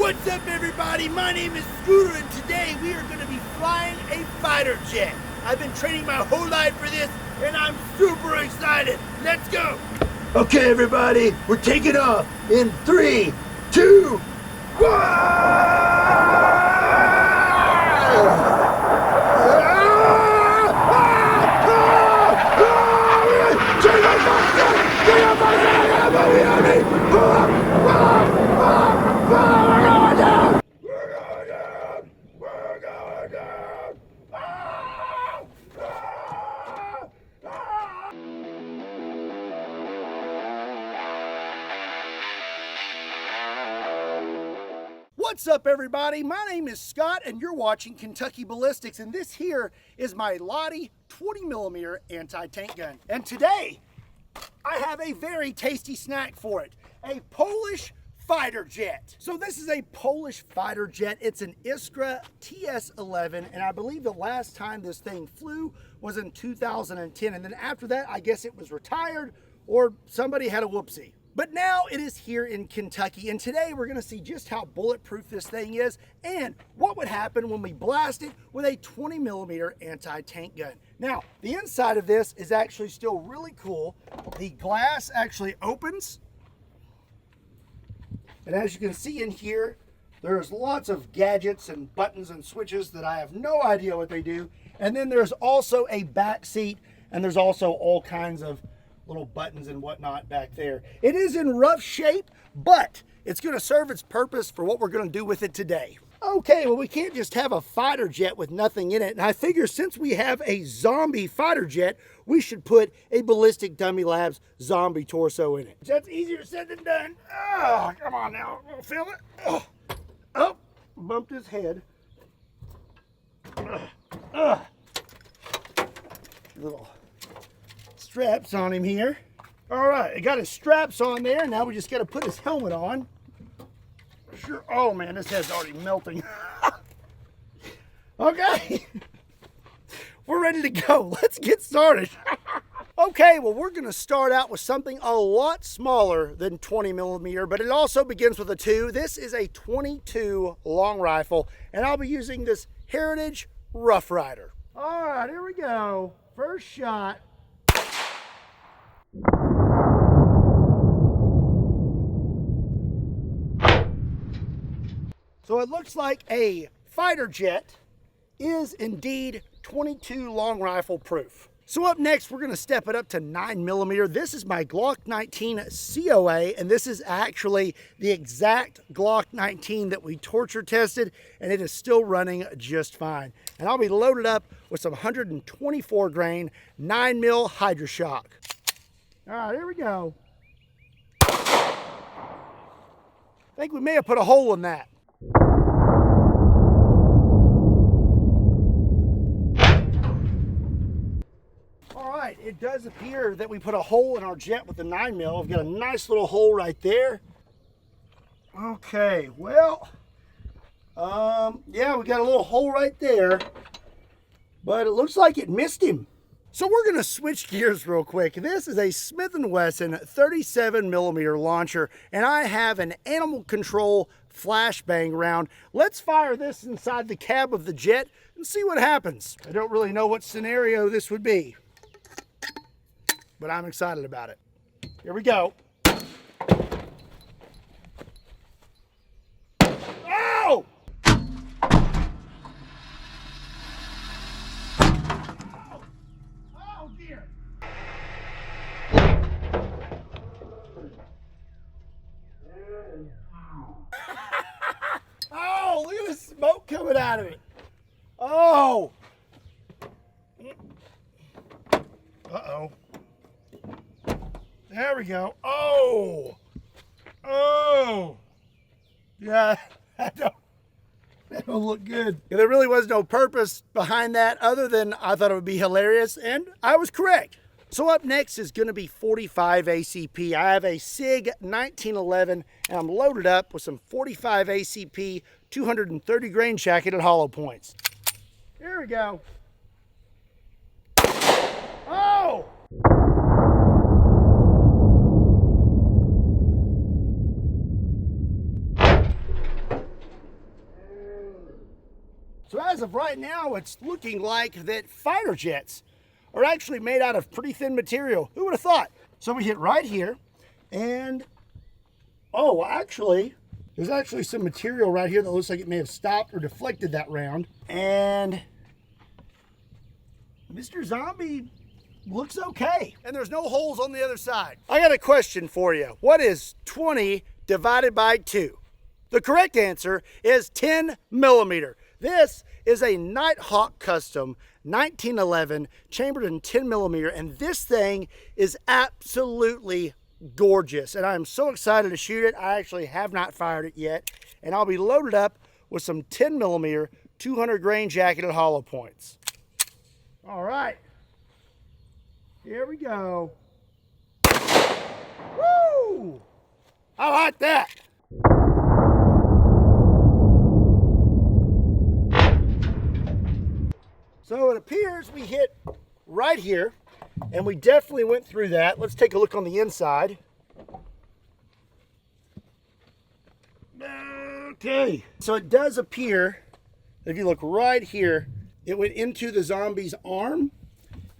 What's up, everybody? My name is Scooter, and today we are going to be flying a fighter jet. I've been training my whole life for this, and I'm super excited. Let's go. Okay, everybody, we're taking off in 3, 2, 1! What's up, everybody? My name is Scott, and you're watching Kentucky Ballistics, and this here is my Lottie 20mm anti-tank gun. And today, I have a very tasty snack for it, a Polish fighter jet. So this is a Polish fighter jet. It's an Iskra TS-11, and I believe the last time this thing flew was in 2010, and then after that, I guess it was retired or somebody had a whoopsie. But now it is here in Kentucky, and today we're gonna see just how bulletproof this thing is and what would happen when we blast it with a 20mm anti-tank gun. Now, the inside of this is actually still really cool. The glass actually opens, and as you can see in here, there's lots of gadgets and buttons and switches that I have no idea what they do. And then there's also a back seat, and there's also all kinds of little buttons and whatnot back there. It is in rough shape, but it's going to serve its purpose for what we're going to do with it today. Okay, well, we can't just have a fighter jet with nothing in it, and I figure since we have a zombie fighter jet, we should put a Ballistic Dummy Labs zombie torso in it. That's easier said than done. Oh, come on now, feel it? Oh, bumped his head. Little straps on him here. All right, I got his straps on there. Now we just got to put his helmet on. Sure. Oh man, this head's already melting. Okay, we're ready to go. Let's get started. Okay, well, we're going to start out with something a lot smaller than 20mm, but it also begins with a 2. This is a 22 long rifle, and I'll be using this Heritage Rough Rider. All right, here we go. First shot. So it looks like a fighter jet is indeed 22 long rifle proof. So up next, we're going to step it up to 9mm. This is my Glock 19 COA, and this is actually the exact Glock 19 that we torture tested, and it is still running just fine. And I'll be loaded up with some 124 grain 9mm Hydroshock. All right, here we go. I think we may have put a hole in that. All right, it does appear that we put a hole in our jet with the 9mm. We've got a nice little hole right there. Okay, well, yeah, we got a little hole right there, but it looks like it missed him. So we're going to switch gears real quick. This is a Smith & Wesson 37mm launcher, and I have an Animal Control flashbang round. Let's fire this inside the cab of the jet and see what happens. I don't really know what scenario this would be, but I'm excited about it. Here we go. Oh! Oh, dear. Oh, look at the smoke coming out of it. Oh. Uh-oh. There we go. Oh. Oh. Yeah, that don't look good. Yeah, there really was no purpose behind that other than I thought it would be hilarious, and I was correct. So up next is going to be 45 ACP. I have a SIG 1911, and I'm loaded up with some 45 ACP 230 grain jacketed hollow points. Here we go. Oh! as of right now, it's looking like that fighter jets are actually made out of pretty thin material. Who would have thought? So we hit right here, and oh, actually, there's actually some material right here that looks like it may have stopped or deflected that round. And Mr. Zombie looks okay. And there's no holes on the other side. I got a question for you. What is 20 divided by 2? The correct answer is 10 millimeter. This is a Nighthawk Custom 1911 chambered in 10 millimeter, and this thing is absolutely gorgeous. And I'm so excited to shoot it. I actually have not fired it yet, and I'll be loaded up with some 10 millimeter 200 grain jacketed hollow points. All right, here we go. Woo! I like that. So it appears we hit right here, and we definitely went through that. Let's take a look on the inside. Okay, so it does appear, if you look right here, it went into the zombie's arm,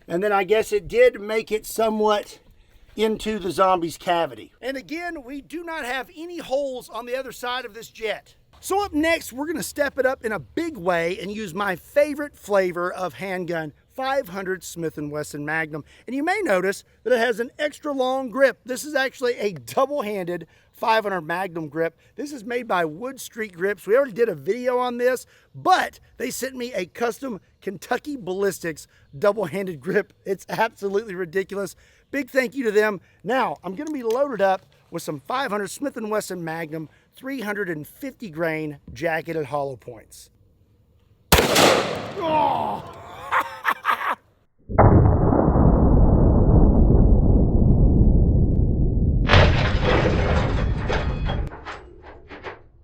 and then I guess it did make it somewhat into the zombie's cavity. And again, we do not have any holes on the other side of this jet. So up next, we're gonna step it up in a big way and use my favorite flavor of handgun, 500 Smith & Wesson Magnum. And you may notice that it has an extra long grip. This is actually a double-handed 500 Magnum grip. This is made by Wood Street Grips. We already did a video on this, but they sent me a custom Kentucky Ballistics double-handed grip. It's absolutely ridiculous. Big thank you to them. Now, I'm gonna be loaded up with some 500 Smith & Wesson Magnum 350 grain jacketed hollow points. Oh.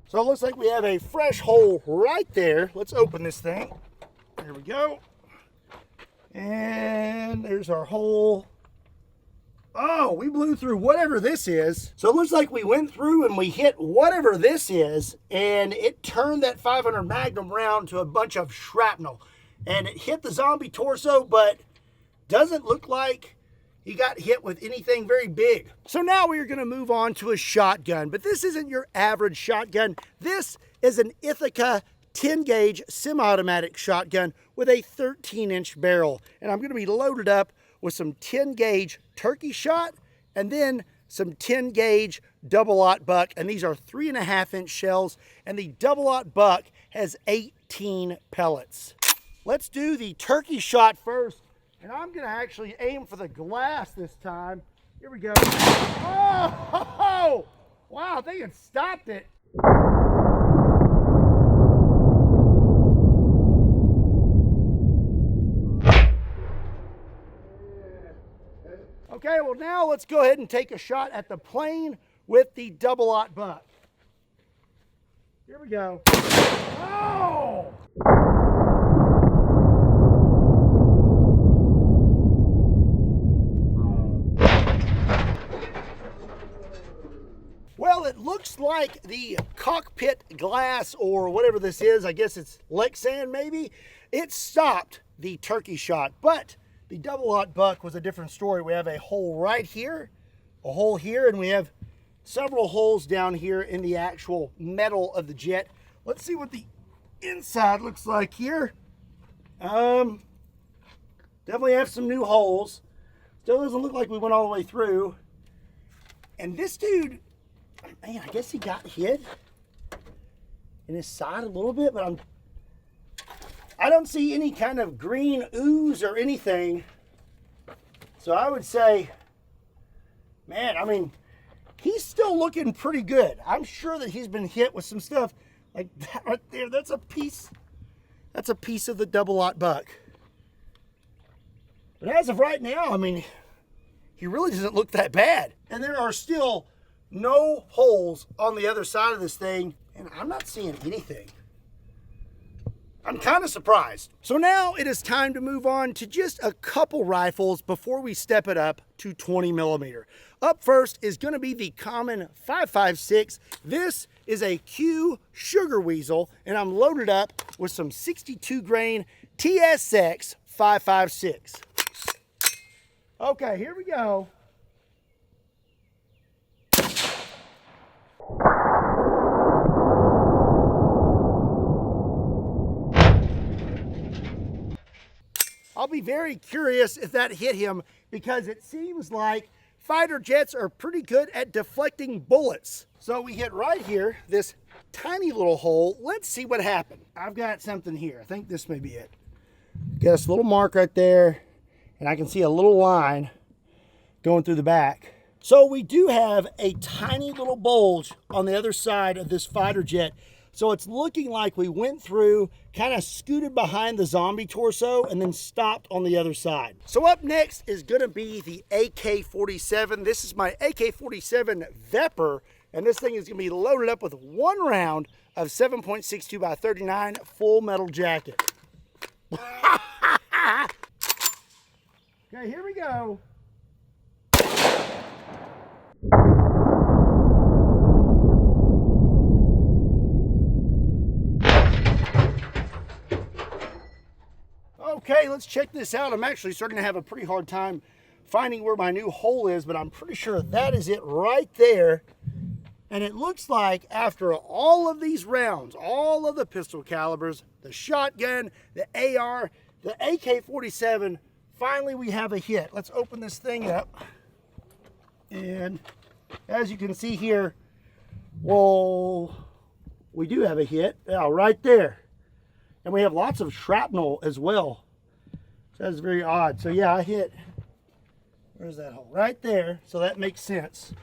So it looks like we have a fresh hole right there. Let's open this thing. There we go. And there's our hole. Oh, we blew through whatever this is. So it looks like we went through and we hit whatever this is, and it turned that 500 Magnum round to a bunch of shrapnel. And it hit the zombie torso, but doesn't look like he got hit with anything very big. So now we are gonna move on to a shotgun, but this isn't your average shotgun. This is an Ithaca 10 gauge semi-automatic shotgun with a 13-inch barrel. And I'm gonna be loaded up with some 10 gauge turkey shot and then some 10 gauge double-aught buck. And these are 3.5-inch shells, and the double-aught buck has 18 pellets. Let's do the turkey shot first. And I'm gonna actually aim for the glass this time. Here we go. Oh, wow, I think it stopped it. Okay, well now let's go ahead and take a shot at the plane with the double-aught buck. Here we go. Oh! Well, it looks like the cockpit glass, or whatever this is, I guess it's Lexan maybe, it stopped the turkey shot, but the double-aught buck was a different story. We have a hole right here, a hole here, and we have several holes down here in the actual metal of the jet. Let's see what the inside looks like here. Definitely have some new holes. Still doesn't look like we went all the way through. And this dude, man, I guess he got hit in his side a little bit, but I don't see any kind of green ooze or anything. So I would say, man, I mean, he's still looking pretty good. I'm sure that he's been hit with some stuff like that right there. That's a piece of the double-aught buck. But as of right now, I mean, he really doesn't look that bad. And there are still no holes on the other side of this thing, and I'm not seeing anything. I'm kind of surprised. So now it is time to move on to just a couple rifles before we step it up to 20 millimeter. Up first is going to be the common 5.56. This is a Q Sugar Weasel, and I'm loaded up with some 62 grain TSX 5.56. Okay, here we go. I'll be very curious if that hit him, because it seems like fighter jets are pretty good at deflecting bullets. So we hit right here, this tiny little hole. Let's see what happened. I've got something here. I think this may be it. Got this little mark right there, and I can see a little line going through the back. So we do have a tiny little bulge on the other side of this fighter jet. So it's looking like we went through, kind of scooted behind the zombie torso, and then stopped on the other side. So up next is gonna be the AK-47. This is my AK-47 Vepr, and this thing is gonna be loaded up with one round of 7.62 by 39 full metal jacket. Okay, here we go. Okay, let's check this out. I'm actually starting to have a pretty hard time finding where my new hole is, but I'm pretty sure that is it right there. And it looks like after all of these rounds, all of the pistol calibers, the shotgun, the AR, the AK-47, finally we have a hit. Let's open this thing up. And as you can see here, well, we do have a hit. Yeah, right there. And we have lots of shrapnel as well. So that's very odd. So yeah, I hit, where's that hole? Right there. So that makes sense.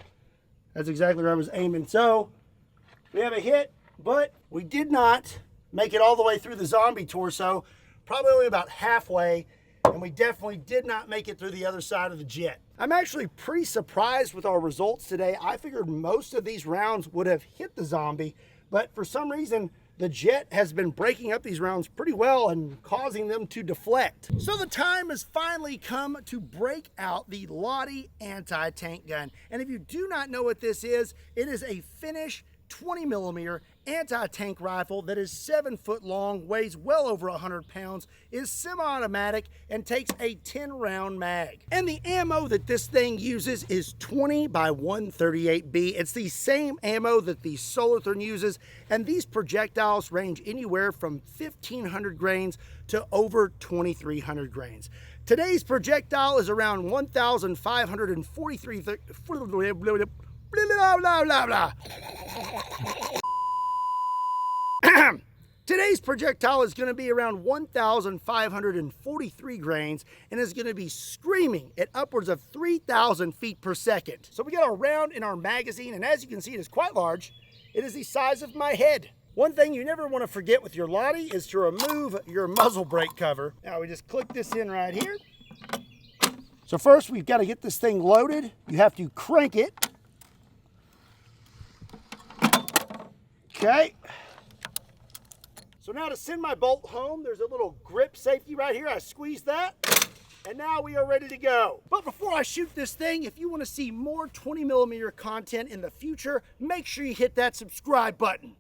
That's exactly where I was aiming. So we have a hit, but we did not make it all the way through the zombie torso. Probably only about halfway. And we definitely did not make it through the other side of the jet. I'm actually pretty surprised with our results today. I figured most of these rounds would have hit the zombie, but for some reason, the jet has been breaking up these rounds pretty well and causing them to deflect. So the time has finally come to break out the Lottie anti-tank gun. And if you do not know what this is, it is a Finnish 20mm anti-tank rifle that is 7 foot long, weighs well over 100 pounds, is semi-automatic, and takes a 10-round mag. And the ammo that this thing uses is 20 by 138B. It's the same ammo that the Solarthorn uses, and these projectiles range anywhere from 1,500 grains to over 2,300 grains. Today's projectile is around 1,543. Today's projectile is going to be around 1,543 grains and is going to be screaming at upwards of 3,000 feet per second. So we got a round in our magazine, and as you can see, it is quite large. It is the size of my head. One thing you never want to forget with your Lottie is to remove your muzzle brake cover. Now we just click this in right here. So first we've got to get this thing loaded. You have to crank it. Okay. So now to send my bolt home, there's a little grip safety right here. I squeeze that, and now we are ready to go. But before I shoot this thing, if you want to see more 20mm content in the future, make sure you hit that subscribe button.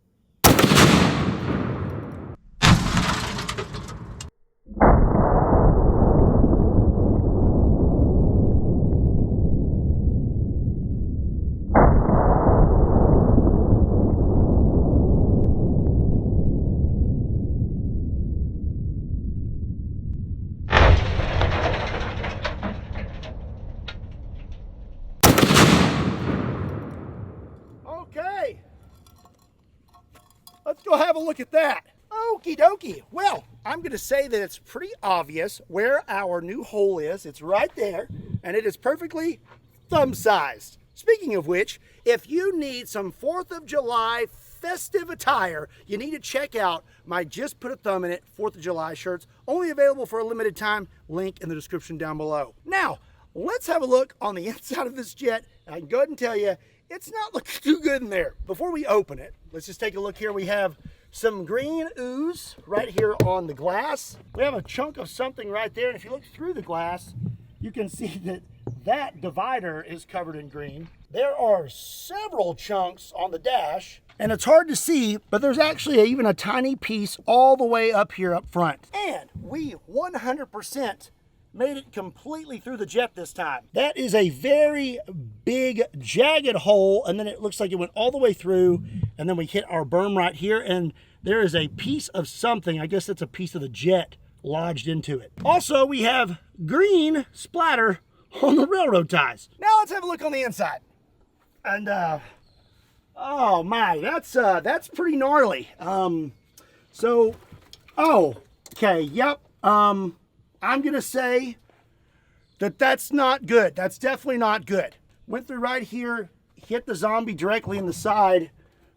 Okay, let's go have a look at that. Okie dokie. Well, I'm going to say that it's pretty obvious where our new hole is. It's right there, and it is perfectly thumb-sized. Speaking of which, if you need some 4th of July festive attire, you need to check out my Just Put a Thumb in It 4th of July shirts. Only available for a limited time. Link in the description down below. Now, let's have a look on the inside of this jet. I can go ahead and tell you, it's not looking too good in there. Before we open it, let's just take a look here. We have some green ooze right here on the glass. We have a chunk of something right there, and if you look through the glass, you can see that that divider is covered in green. There are several chunks on the dash, and it's hard to see, but there's actually even a tiny piece all the way up here up front. And we 100% made it completely through the jet this time. That is a very big jagged hole, and then it looks like it went all the way through, and then we hit our berm right here, and there is a piece of something, I guess it's a piece of the jet, lodged into it. Also, we have green splatter on the railroad ties. Now let's have a look on the inside. And oh my, that's pretty gnarly. Okay, yep. I'm gonna say that that's not good. That's definitely not good. Went through right here, hit the zombie directly in the side,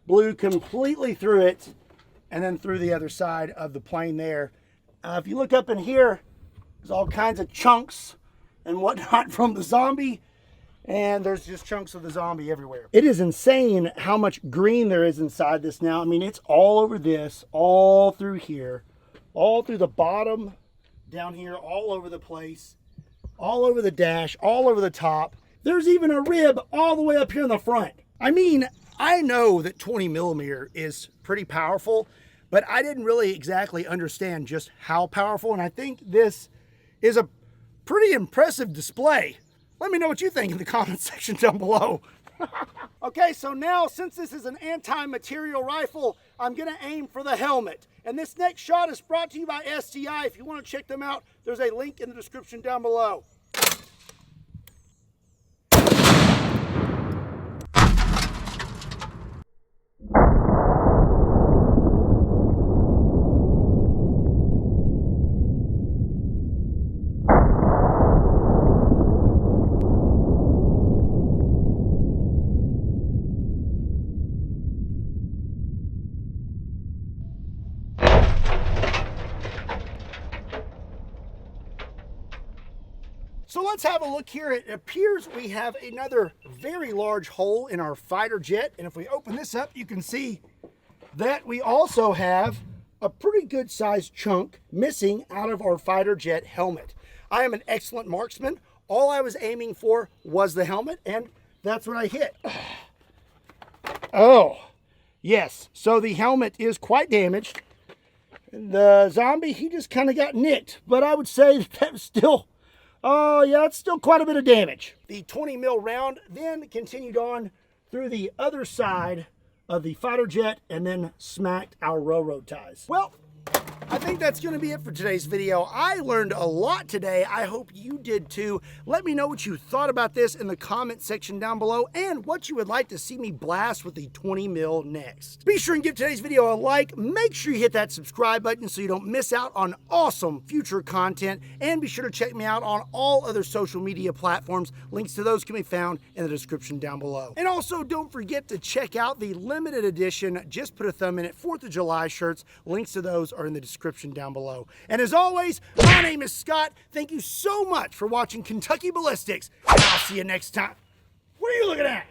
blew completely through it, and then through the other side of the plane there. If you look up in here, there's all kinds of chunks and whatnot from the zombie, and there's just chunks of the zombie everywhere. It is insane how much green there is inside this now. I mean, it's all over this, all through here, all through the bottom, down here, all over the place, all over the dash, all over the top. There's even a rib all the way up here in the front. I mean, I know that 20 millimeter is pretty powerful, but I didn't really exactly understand just how powerful, and I think this is a pretty impressive display. Let me know what you think in the comment section down below. Okay, so now since this is an anti-material rifle, I'm gonna aim for the helmet. And this next shot is brought to you by STI. If you wanna check them out, there's a link in the description down below. So let's have a look here. It appears we have another very large hole in our fighter jet. And if we open this up, you can see that we also have a pretty good sized chunk missing out of our fighter jet helmet. I am an excellent marksman. All I was aiming for was the helmet, and that's what I hit. Oh, yes. So the helmet is quite damaged. The zombie, he just kind of got nicked, but I would say that was still, oh yeah, it's still quite a bit of damage. The 20 mil round then continued on through the other side of the fighter jet and then smacked our railroad ties. Well, I think that's going to be it for today's video. I learned a lot today. I hope you did too. Let me know what you thought about this in the comment section down below and what you would like to see me blast with the 20 mil next. Be sure and give today's video a like. Make sure you hit that subscribe button so you don't miss out on awesome future content. And be sure to check me out on all other social media platforms. Links to those can be found in the description down below. And also don't forget to check out the limited edition Just Put a Thumb in It 4th of July shirts. Links to those are in the description down below. And as always, my name is Scott. Thank you so much for watching Kentucky Ballistics, and I'll see you next time. What are you looking at?